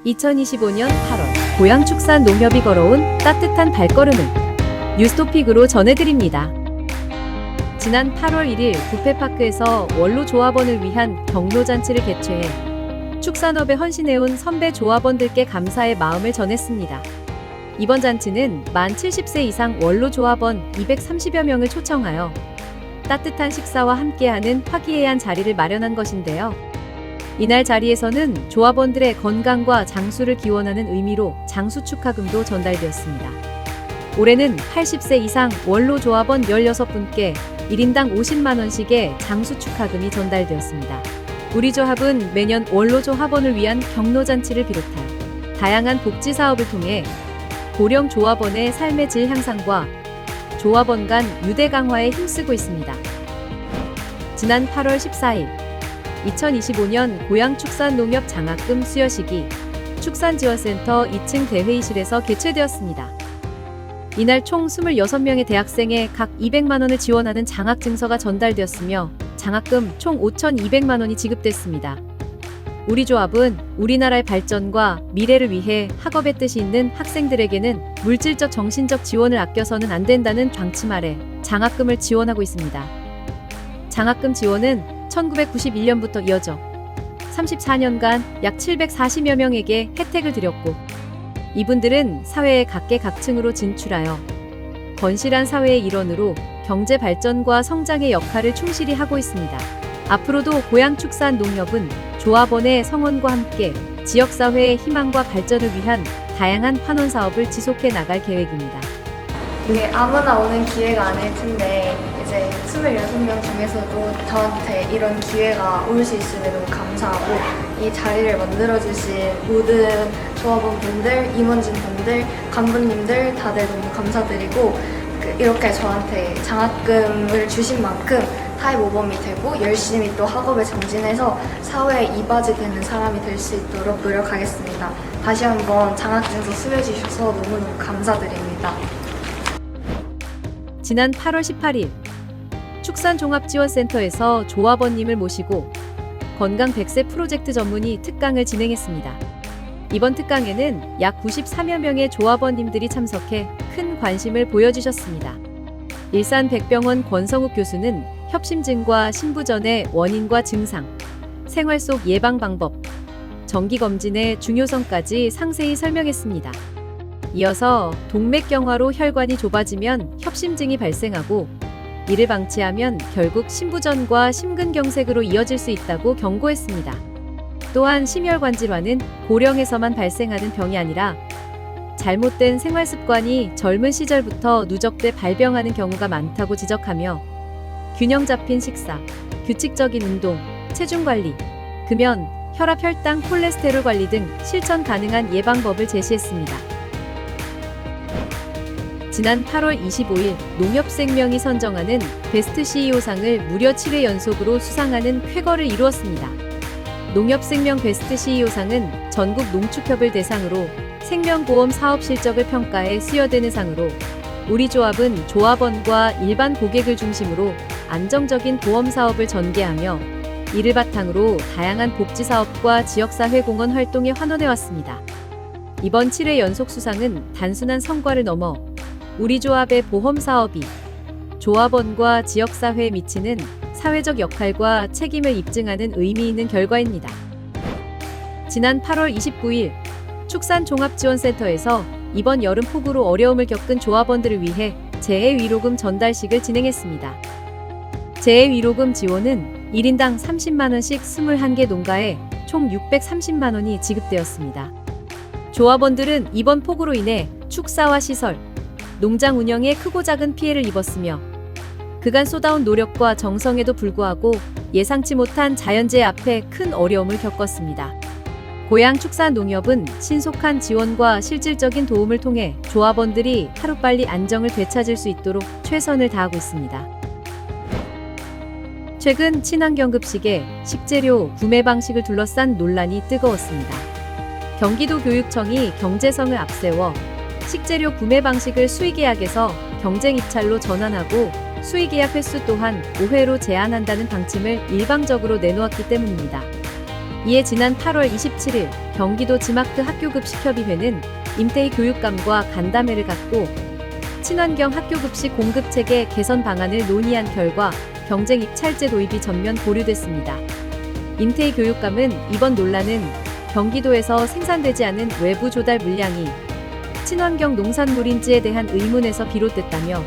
2025년 8월 고양축산농협이 걸어온 따뜻한 발걸음을 뉴스토픽으로 전해드립니다. 지난 8월 1일 부페파크에서 원로조합원을 위한 격려잔치를 개최해 축산업에 헌신해온 선배 조합원들께 감사의 마음을 전했습니다. 이번 잔치는 만 70세 이상 원로조합원 230여 명을 초청하여 따뜻한 식사와 함께하는 화기애애한 자리를 마련한 것인데요. 이날 자리에서는 조합원들의 건강과 장수를 기원하는 의미로 장수 축하금도 전달되었습니다. 올해는 80세 이상 원로 조합원 16분께 1인당 50만 원씩의 장수 축하금이 전달되었습니다. 우리 조합은 매년 원로 조합원을 위한 격려잔치를 비롯하여 다양한 복지 사업을 통해 고령 조합원의 삶의 질 향상과 조합원 간 유대 강화에 힘쓰고 있습니다. 지난 8월 14일 2025년 고양축산농협 장학금 수여식이 축산지원센터 2층 대회의실에서 개최되었습니다. 이날 총 26명의 대학생에 각 200만 원을 지원하는 장학증서가 전달되었으며 장학금 총 5,200만 원이 지급됐습니다. 우리 조합은 우리나라의 발전과 미래를 위해 학업의 뜻이 있는 학생들에게는 물질적 정신적 지원을 아껴서는 안 된다는 방침 아래 장학금을 지원하고 있습니다. 장학금 지원은 1991년부터 이어져 34년간 약 740여 명에게 혜택을 드렸고 이분들은 사회의 각계각층으로 진출하여 건실한 사회의 일원으로 경제 발전과 성장의 역할을 충실히 하고 있습니다. 앞으로도 고양축산농협은 조합원의 성원과 함께 지역사회의 희망과 발전을 위한 다양한 환원 사업을 지속해 나갈 계획입니다. 이게 아무나 오는 기회가 아닐 텐데 이제 26명 중에서도 저한테 이런 기회가 올 수 있음에 너무 감사하고 이 자리를 만들어주신 모든 조합원분들, 임원진분들, 간부님들 다들 너무 감사드리고 이렇게 저한테 장학금을 주신 만큼 타입 모범이 되고 열심히 또 학업에 정진해서 사회에 이바지 되는 사람이 될 수 있도록 노력하겠습니다. 다시 한번 장학증서 수여해 주셔서 너무너무 감사드립니다. 지난 8월 18일 축산종합지원센터에서 조합원님을 모시고 건강 100세 프로젝트 전문의 특강을 진행했습니다. 이번 특강에는 약 94여 명의 조합원님들이 참석해 큰 관심을 보여주셨습니다. 일산백병원 권성욱 교수는 협심증과 신부전의 원인과 증상, 생활 속 예방 방법, 정기검진의 중요성까지 상세히 설명했습니다. 이어서 동맥경화로 혈관이 좁아지면 협심증이 발생하고 이를 방치하면 결국 신부전과 심근경색으로 이어질 수 있다고 경고했습니다. 또한 심혈관 질환은 고령에서만 발생하는 병이 아니라 잘못된 생활 습관이 젊은 시절부터 누적돼 발병하는 경우가 많다고 지적하며 균형 잡힌 식사, 규칙적인 운동, 체중 관리, 금연, 혈압, 혈당, 콜레스테롤 관리 등 실천 가능한 예방법을 제시했습니다. 지난 8월 25일 농협생명이 선정하는 베스트 CEO상을 무려 7회 연속으로 수상하는 쾌거를 이루었습니다. 농협생명 베스트 CEO상은 전국 농축협을 대상으로 생명보험 사업 실적을 평가해 수여되는 상으로 우리 조합은 조합원과 일반 고객을 중심으로 안정적인 보험 사업을 전개하며 이를 바탕으로 다양한 복지 사업과 지역사회 공헌 활동에 환원해왔습니다. 이번 7회 연속 수상은 단순한 성과를 넘어 우리 조합의 보험 사업이 조합원과 지역사회에 미치는 사회적 역할과 책임을 입증하는 의미 있는 결과입니다. 지난 8월 29일 축산종합지원센터에서 이번 여름 폭우로 어려움을 겪은 조합원들을 위해 재해위로금 전달식을 진행했습니다. 재해위로금 지원은 1인당 30만 원씩 21개 농가에 총 630만 원이 지급되었습니다. 조합원들은 이번 폭우로 인해 축사와 시설, 농장 운영에 크고 작은 피해를 입었으며 그간 쏟아온 노력과 정성에도 불구하고 예상치 못한 자연재해 앞에 큰 어려움을 겪었습니다. 고양축산농협은 신속한 지원과 실질적인 도움을 통해 조합원들이 하루빨리 안정을 되찾을 수 있도록 최선을 다하고 있습니다. 최근 친환경급식의 식재료 구매 방식을 둘러싼 논란이 뜨거웠습니다. 경기도교육청이 경제성을 앞세워 식재료 구매 방식을 수의계약에서 경쟁 입찰로 전환하고 수의계약 횟수 또한 5회로 제한한다는 방침을 일방적으로 내놓았기 때문입니다. 이에 지난 8월 27일 경기도 지마크 학교급식협의회는 임태희 교육감과 간담회를 갖고 친환경 학교급식 공급체계 개선 방안을 논의한 결과 경쟁 입찰제 도입이 전면 보류됐습니다. 임태희 교육감은 이번 논란은 경기도에서 생산되지 않은 외부 조달 물량이 친환경 농산물인지에 대한 의문에서 비롯됐다며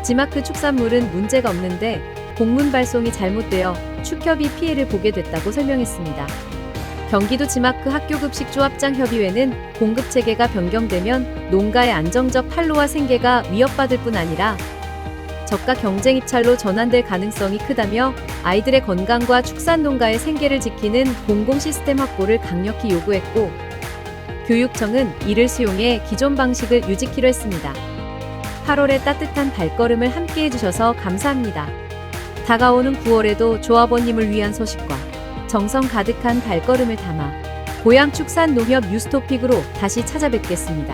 지마크 축산물은 문제가 없는데 공문 발송이 잘못되어 축협이 피해를 보게 됐다고 설명했습니다. 경기도 지마크 학교급식조합장협의회는 공급체계가 변경되면 농가의 안정적 판로와 생계가 위협받을 뿐 아니라 저가 경쟁 입찰로 전환될 가능성이 크다며 아이들의 건강과 축산농가의 생계를 지키는 공공 시스템 확보를 강력히 요구했고 교육청은 이를 수용해 기존 방식을 유지키로 했습니다. 8월의 따뜻한 발걸음을 함께 해주셔서 감사합니다. 다가오는 9월에도 조합원님을 위한 소식과 정성 가득한 발걸음을 담아 고양축산농협 뉴스토픽으로 다시 찾아뵙겠습니다.